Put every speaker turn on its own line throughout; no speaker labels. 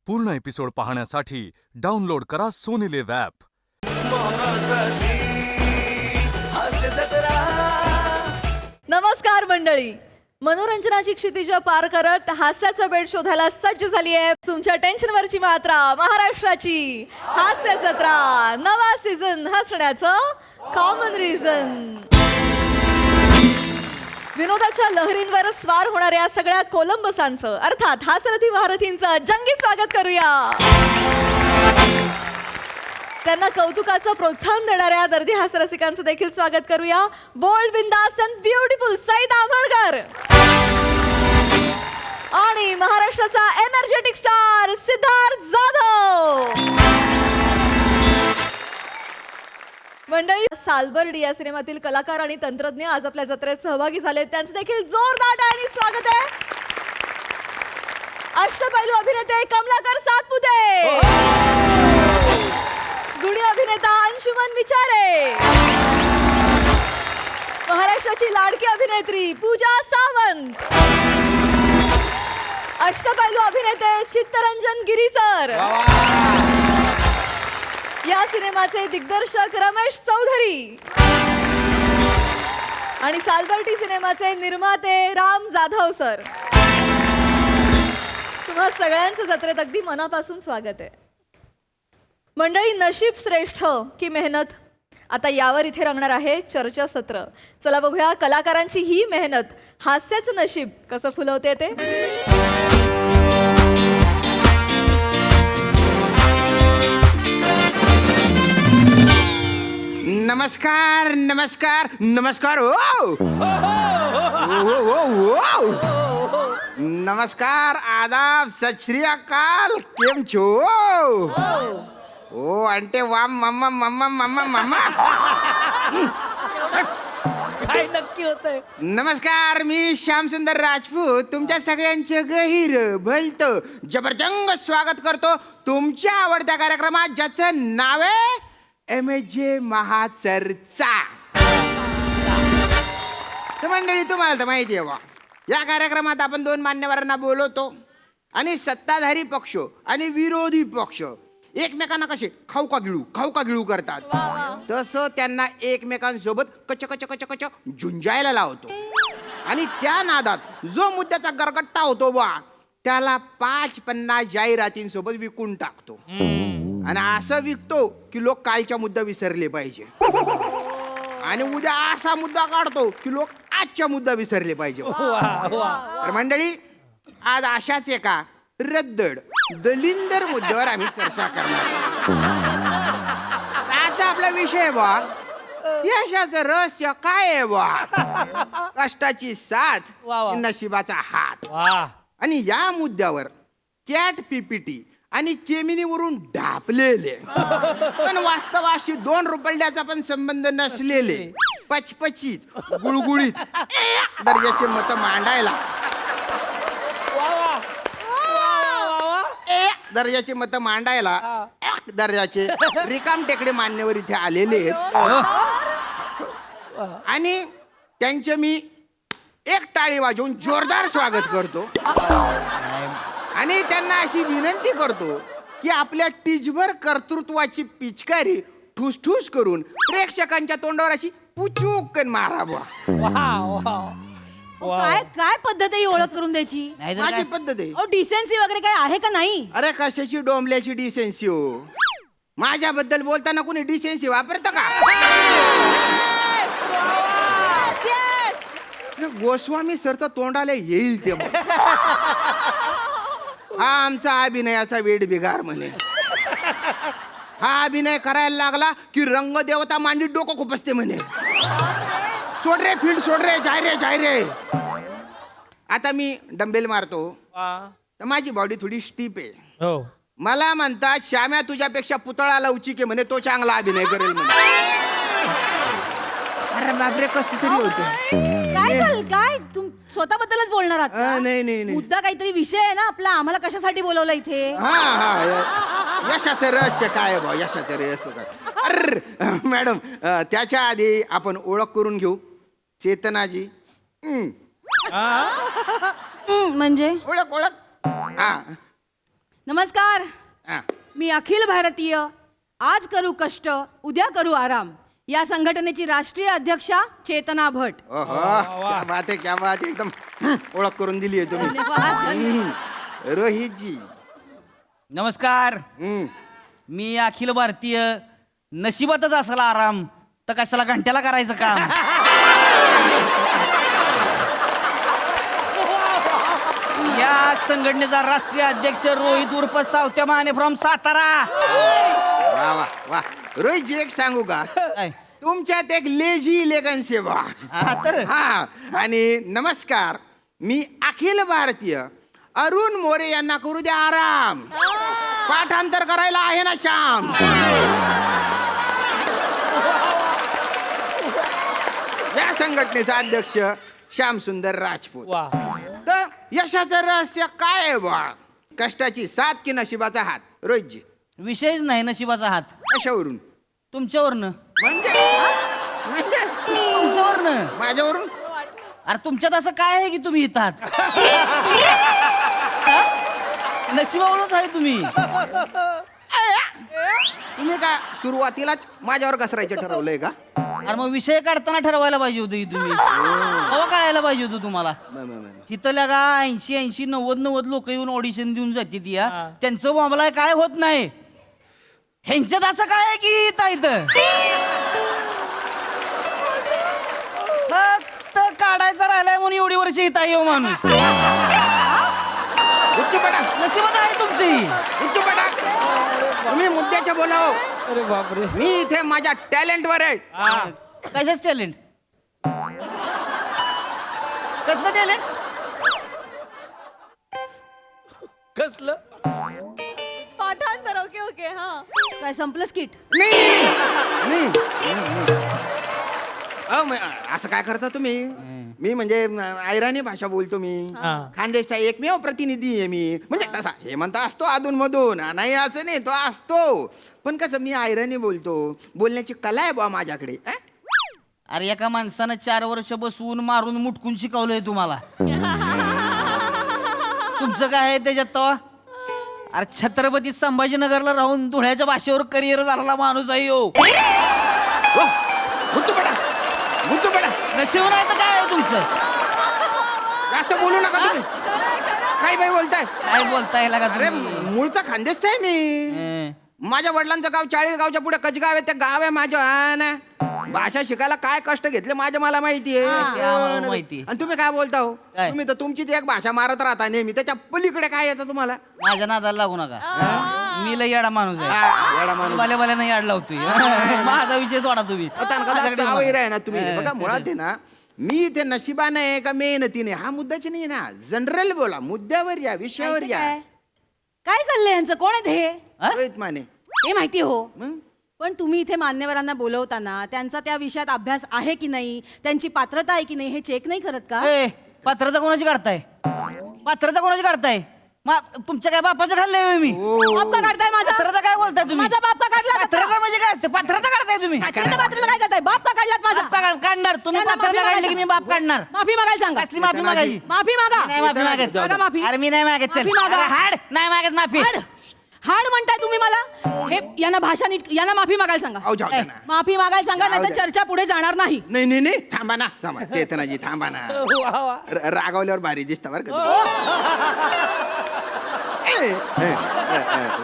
पूर्ण एपिसोड पाहण्यासाठी डाउनलोड करा सोनी लिव्ह ॲप.
नमस्कार मंडळी, मनोरंजनाची क्षितिज पार करत हास्याचा बेट शोधायला सज्ज झाली आहे तुमच्या टेन्शनवरची मात्रा महाराष्ट्राची हास्य जत्रा. नवा सीझन हसण्याचं कॉमन रिझन. विनोदाच्या लहरींवर स्वार होणाऱ्या सगळ्या कोलंबसांचं अर्थात हास्यरथी महारथींचं जंगी स्वागत करूया. त्यांना कौतुकाचं प्रोत्साहन देणाऱ्या दर्दी हास्यरसिकांचं देखील स्वागत करूया. बोल्ड, बिंदास अँड ब्युटिफुल सईद आंबळकर आणि महाराष्ट्राचा एनर्जेटिक स्टार सिद्धार्थ जाधव. मंडळी, सालबर्डी या सिनेमातील कलाकार आणि तंत्रज्ञ आज आपल्या जत्रेत सहभागी झाले. त्यांचं देखील जोरदार टाळ्यांनी स्वागत आहे. अष्टपैलू अभिनेते कमलाकर सातपुते, गुणी अभिनेता अंशुमन विचारे, महाराष्ट्राची लाडकी अभिनेत्री पूजा सावंत, अष्टपैलू अभिनेते चित्तरंजन गिरीसर, या सिनेमाचे दिग्दर्शक रमेश चौधरी आणि सालबर्डी सिनेमाचे निर्माते राम जाधव सर. तुम्हा सगळ्यांचं जत्रेत अगदी मनापासून स्वागत आहे. मंडळी, नशीब श्रेष्ठ की मेहनत, आता यावर इथे रंगणार आहे चर्चासत्र. चला बघूया कलाकारांची ही मेहनत हास्याचं नशीब कसं फुलवते ते.
नमस्कार नमस्कार नमस्कार. नमस्कार, आदाब, सत श्री अकाल. केम छो? ओ अंटे वाम मम्मा मम्मा मम्मा मम्मा.
काय नक्की होतंय?
नमस्कार, मी श्यामसुंदर राजपूत तुमच्या सगळ्यांचे गहिर भलतं जबरदस्त स्वागत करतो तुमच्या आवडत्या कार्यक्रमात, ज्याचं नाव आहे MJ महाचर्चा. तर मंडळी, तुम्हाला तर माहिती आहे बा, या कार्यक्रमात आपण दोन मान्यवरांना बोलवतो आणि सत्ताधारी पक्ष आणि विरोधी पक्ष एकमेकांना कसे खाऊ का गिळू करतात, तसं त्यांना एकमेकांसोबत कच कच कच कच झुंजायला लावतो. आणि त्या नादात जो मुद्द्याचा गरगट्टा होतो बा, त्याला 5-50 जाहिरातींसोबत विकून टाकतो. आणि असं विकतो की लोक कालच्या मुद्दा विसरले पाहिजे, आणि उद्या असा मुद्दा काढतो की लोक आजच्या मुद्दा विसरले पाहिजे. तर मंडळी, आज अशाच एका रद्दड दलिंदर मुद्द्यावर आम्ही चर्चा करणार. आजचा आपला विषय बा, यशाचं रहस्य काय आहे बा? कष्टाची साथ, नशिबाचा हात. आणि या मुद्द्यावर कॅट PPT आणि केमिनीवरून ढापलेले पण वास्तवाशी 2 रुपयाचा पण संबंध नसलेले पचपचित गुळगुळीत दर्जाचे मत मांडायला दर्जाचे मत मांडायला दर्जाचे रिकाम टेकडे मान्यवर इथे आलेले आहेत. आणि त्यांचे मी एक टाळी वाजवून जोरदार स्वागत करतो आणि त्यांना अशी विनंती करतो की आपल्या टिचभर कर्तृत्वाची पिचकारी ठुसठुस करून प्रेक्षकांच्या तोंडावर अशी पुचूकन मारावा.
काय काय पद्धत आहे ही ओळख करून द्यायची?
माझी पद्धत आहे.
डिसेन्सी वगैरे काय आहे का नाही?
अरे कशाची डोंबल्याची डिसेन्सी हो? माझ्याबद्दल बोलताना कोणी डिसेन्सी वापरतं का? गोस्वामी सर तर तोंडाला येईल ते मग. हा आमचा अभिनयाचा वेड बिगार म्हणे. हा अभिनय करायला लागला की रंगदेवता मांडीत डोकं खुपसते म्हणे. सोड रे फील्ड, सोड रे, जाय रे. आता मी डंबेल मारतो तर माझी बॉडी थोडी स्टीप आहे. मला म्हणतात, श्याम्या तुझ्यापेक्षा पुतळा लवचिक आहे म्हणे, तो चांगला अभिनय करेल म्हणे. अरे बापरे, कसं तरी होतं.
काय झालं? काय तुम स्वतःबद्दलच बोलणार आहात का?
नाही.
मुद्दा काहीतरी विषय आहे ना आपला. आम्हाला कशासाठी बोलवलं इथे?
हा यशाचं रहस्य काय बा? यशाचं रहस्य काय? अरे मॅडम, त्याच्या आधी आपण ओळख करून घेऊ. चेतनाजी.
म्हणजे
ओळख. हा
नमस्कार,
हा.
मी अखिल भारतीय आज करू कष्ट उद्या करू आराम या संघटनेची राष्ट्रीय अध्यक्षा चेतना भट.
ओहो, क्या बात आहे, क्या बात आहे. एकदम ओळख करून दिली आहे तुम्ही.
धन्यवाद, धन्यवाद.
रोहितजी.
नमस्कार,
हम्म.
मी अखिल भारतीय नशिबातच असला आराम तर कशाला घंट्याला करायचं काम. या संघटनेचा राष्ट्रीय अध्यक्ष रोहित उर्फ सावत्या माने फ्रॉम सातारा.
वा वा वा. रोहितजी एक सांगू का,
काय?
तुमच्यात एक लेझी इलेगन्स आहे बा.
हा तर
हा. आणि नमस्कार, मी अखिल भारतीय अरुण मोरे यांना करू द्या आराम. पाठांतर करायला आहे ना श्याम. या संघटनेचा अध्यक्ष श्याम सुंदर राजपूत.
वा.
तर यशाचं रहस्य काय आहे बा? कष्टाची साथ की नशिबाचा हात? रोहितजी
विषयच नाही नशिबाचा हात.
कशावरून?
तुमच्यावरनं
म्हणजे म्हणजे
तुमच्यावरनं.
माझ्यावरून?
अरे तुमच्यात असं काय आहे की तुम्ही येतात? नशिबावरच आहे तुम्ही.
तुम्ही काय सुरुवातीलाच माझ्यावर घसरायचं ठरवलंय का?
अरे मग विषय काढताना ठरवायला पाहिजे होतं की तुम्ही तेव्हा कळायला पाहिजे होतं तुम्हाला. इथं लगा 80-90 लोक येऊन ऑडिशन देऊन जाते ती या त्यांचं मामला काय होत नाही. ह्यांच्यात असं काय आहे की इथं फक्त काढायचं राहिलाय म्हणून एवढी वर्ष इथं येऊ माणूस.
उत्तुपटा,
नशिबात आहे तुमची.
उत्तुपटा. तुम्ही मुद्द्याच्या बोलाव.
अरे बापरे.
मी इथे माझ्या टॅलेंट वर आहे.
कशाच टॅलेंट? कसलं टॅलेंट?
कसलं?
पाठांतर. Okay okay. हा
काय संपलं स्किट?
नाही, नाही, नाही. अहो, असं काय करता तुम्ही? मी म्हणजे ऐराणी भाषा बोलतो मी. खानदेशचा एकमेव प्रतिनिधी आहे मी. म्हणजे तसा हेमंत असतो अधून मधून, नाही असं नाही, तो असतो. पण कसं मी ऐराणी बोलतो, बोलण्याची कला आहे बा माझ्याकडे.
अरे एका माणसानं 4 वर्ष बसवून मारून मुटकून शिकवलंय तुम्हाला. तुमचं काय आहे त्याच्यात तवा? अरे छत्रपती संभाजीनगरला राहून धुळ्याच्या भाषेवर करिअर झालेला माणूस आहे हो.
गुत्तुपडा, गुत्तुपडा.
नशीब नाही तर काय आहे तुमचं?
जास्त बोलू नका तुम्ही. काय बाई बोलताय?
काय बोलताय लागा
अरे
तुम्ही?
मूळचा खानदेशचा आहे मी.
हं.
माझ्या वडिलांचं गाव 40 गावच्या पुढे कचगाव आहे. ते गाव आहे माझं. हा ना. भाषा शिकायला काय कष्ट घेतले माझ्या मला माहिती
ते आम्हाला माहिती.
आहे. आणि तुम्ही काय बोलता हो?
काय?
तुम्ही तर तुमचीच एक भाषा मारत राहता नेहमी. त्याच्या पलीकडे काय येतं तुम्हाला?
माझ्या नादाला लागू नका. मी लय येडा माणूस आहे.
हा, येडा माणूस.
बाल्या बाल्यानं याड लावतोय. माझा विषय सोडा तुम्ही. माझ्याकडे
जावई
बघा.
आहे ना तुम्ही. बघा मुळात आहे ना, मी इथे नशिबाने आहे का मेहनतीने हा मुद्दाच नाही ना. जनरल बोला, मुद्द्यावर या, विषयावर या.
काय काय चाललंय यांचं? कोण आहेत हे?
हा?
रोहित माने.
हे माहिती हो,
मग?
पण तुम्ही इथे मान्यवरांना बोलवताना त्यांचा त्या विषयात अभ्यास आहे की नाही, त्यांची पात्रता आहे की नाही हे चेक नाही करत का?
ए, पात्रता कोणाची काढताय? पात्रता कोणाची काढताय? तुमच्या काय बापाचं खाल्लंय मी?
बाप का काढताय माझा?
पात्रता काय बोलताय तुम्ही?
माझा बाप का काढला?
पात्रता म्हणजे काय असते? पात्रता काढताय तुम्ही?
पात्राला काय करताय? बाप का काढलात माझा?
बाप काढणार तुम्ही.
त्यांना माफी
पात्रता काढली की मी
मागायला
बाप काढणार.
माफी मागायला सांगा.
कसली माफी मागायची?
माफी मागा.
नाही माफी मागत.
मागा माफी.
अरे मी नाही मागत. चल.
माफी मागा.
अरे हाड नाही मागत माफी.
हाड हाड म्हणताय तुम्ही मला? हे यांना भाषा नीट, यांना माफी मागायला सांगा.
अहो, जाऊ द्या ना.
माफी मागायला सांगा,
जाऊ
नाही
द्या.
चर्चा पुढे जाणार नाही.
नाही नाही नाही, थांबा ना, थांबा. चेतनाजी थांबा ना. रागावल्यावर भारी दिसता बरं का
हो.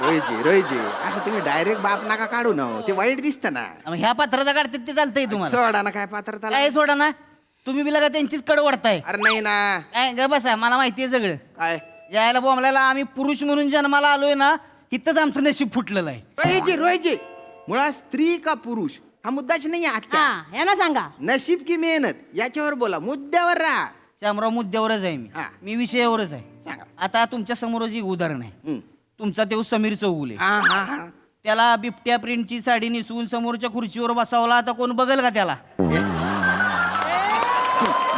रोहितजी, रोहितजी, असं तुम्ही डायरेक्ट बाप नका काढू ना हो. ते वाईट दिसतं ना.
मग ह्या पात्रता काढतात ते चालतंय तुम्हाला?
सोडा ना, काय पात्रता.
काय सोडा ना. तुम्ही बिला का त्यांचीच कड वाढताय?
अरे नाही ना.
काय ग बसा, मला माहिती आहे सगळं.
काय
यायला बोंबलायला आम्ही पुरुष म्हणून जन्माला आलोय ना, इथंच आमचं नशीब फुटलेलं आहे.
रोहितजी, रोहितजी, मुळात स्त्री का पुरुष हा मुद्दाच नाही आजच्या.
हा यांना सांगा.
नशीब की मेहनत याच्यावर बोला, मुद्द्यावर राहा.
शामराव मुद्द्यावरच आहे मी.
हा.
मी विषयावरच आहे.
सांगा.
आता तुमच्या समोरच एक उदाहरण आहे.
हम्म.
तुमचा देव समीर चौगुले.
हा हा हा.
त्याला बिबट्या प्रिंटची साडी नेसवून समोरच्या खुर्चीवर बसावला, आता कोण बघल का त्याला?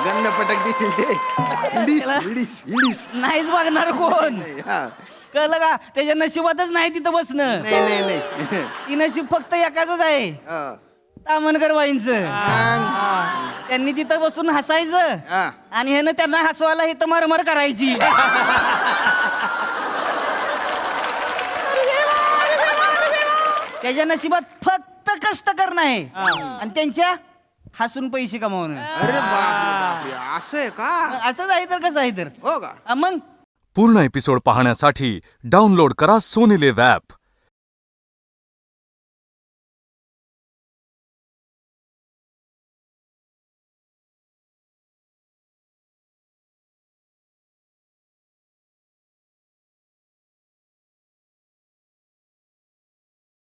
गंध पटक दिसेल ते. इडीस, इडीस, इडीस.
नाहीच बघणार कोण.
हा.
कळलं का? त्याच्या नशिबातच नाही तिथं बसणं.
नाही नाही नाही.
ती नशीब फक्त एकाच आहे,
हा.
तामनकर बाईंचं.
हा.
त्यांनी तिथं बसून हसायचं
हा.
आणि ह्यानं त्यांना हसवायला इथं मरमर करायची. त्याच्या नशिबात फक्त कष्ट करणं आहे आणि त्यांच्या हसून पैसे कमावणं.
अरे बापरे, असं आहे का?
असंच आहे तर कसं आहे तर
हो का?
मग
पूर्ण एपिसोड पाहण्यासाठी डाउनलोड करा सोनी लिव्ह ॲप.